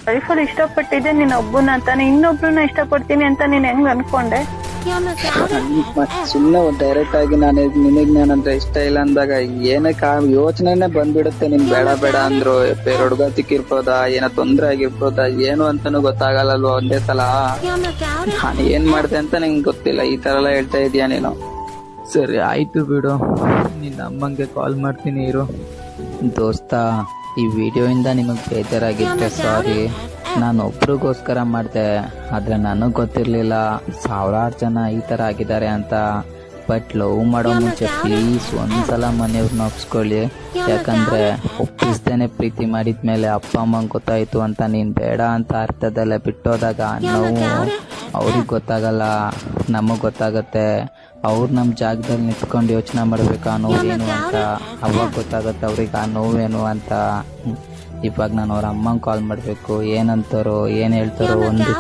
ಲೈಫಲ್ಲಿ ಇಷ್ಟಪಟ್ಟಿದ್ದೆ ನೀನ್ ಒಬ್ಬನ ಅಂತಾನೆ, ಇನ್ನೊಬ್ರನ್ನ ಇಷ್ಟಪಡ್ತೀನಿ ಅಂತ ನೀನ್ ಹೆಂಗ್ ಅನ್ಕೊಂಡೆ? ಸುಮ್ನೆ ಡೈರೆಕ್ಟ್ ಆಗಿ ನಾನಂದ್ರೆ ಇಷ್ಟ ಇಲ್ಲ ಅಂದಾಗ ಏನಕ್ಕೆ ಯೋಚನೆನೆ ಬಂದ್ಬಿಡುತ್ತೆ. ನಿನ್ ಬೇಡ ಬೇಡ ಅಂದ್ರು ಬೇರೆ ಹುಡುಗ ಸಿಕ್ಕಿರ್ಬೋದಾ, ಏನೋ ತೊಂದ್ರೆ ಆಗಿರ್ಬೋದಾ, ಏನು ಅಂತಾನು ಗೊತ್ತಾಗಲ್ಲಲ್ವಾ ಒಂದೇ ಸಲ. ನಾನು ಏನ್ ಮಾಡ್ದೆ ಅಂತ ನಿಂಗೆ ಗೊತ್ತಿಲ್ಲ, ಈ ತರ ಎಲ್ಲ ಹೇಳ್ತಾ ಇದೀಯ ನೀನು. ಸರಿ ಆಯ್ತು ಬಿಡು, ನಿನ್ನ ಅಮ್ಮಂಗೆ ಕಾಲ್ ಮಾಡ್ತೀನಿ ಇರು. ದೋಸ್ತ, ಈ ವಿಡಿಯೋಯಿಂದ ನಿಮಗೆ ಬೇಜಾರಾಗಿದ್ದೆ ಸಾರಿ. ನಾನು ಒಬ್ರಿಗೋಸ್ಕರ ಮಾಡಿದೆ, ಆದರೆ ನನಗೆ ಗೊತ್ತಿರಲಿಲ್ಲ ಸಾವಿರಾರು ಜನ ಈ ಥರ ಆಗಿದ್ದಾರೆ ಅಂತ. ಬಟ್ ಲವ್ ಮಾಡೋ ಮುಂಚೆ ಪ್ಲೀಸ್ ಒಂದ್ಸಲ ಮನೆಯವ್ರನ್ನ ಒಪ್ಸ್ಕೊಳ್ಳಿ. ಯಾಕಂದರೆ ಒಪ್ಪಿಸ್ದೇನೆ ಪ್ರೀತಿ ಮಾಡಿದ್ಮೇಲೆ ಅಪ್ಪ ಅಮ್ಮಂಗೆ ಗೊತ್ತಾಯಿತು ಅಂತ ನೀನು ಬೇಡ ಅಂತ ಅರ್ಥದಲ್ಲೇ ಬಿಟ್ಟೋದಾಗ ನೋವು ಅವ್ರಿಗೆ ಗೊತ್ತಾಗಲ್ಲ, ನಮಗೆ ಗೊತ್ತಾಗತ್ತೆ. ಅವ್ರು ನಮ್ಮ ಜಾಗದಲ್ಲಿ ನಿಂತ್ಕೊಂಡು ಯೋಚನೆ ಮಾಡಬೇಕು ಆ ನೋವೇನು ಅಂತ. ಅವಾಗ ಗೊತ್ತಾಗುತ್ತೆ ಅವ್ರಿಗೆ ಆ ನೋವೇನು ಅಂತ. ಇವಾಗ ನಾನು ಅವ್ರ ಅಮ್ಮಂಗೆ ಕಾಲ್ ಮಾಡಬೇಕು, ಏನಂತಾರೋ ಏನು ಹೇಳ್ತಾರೋ ಒಂದು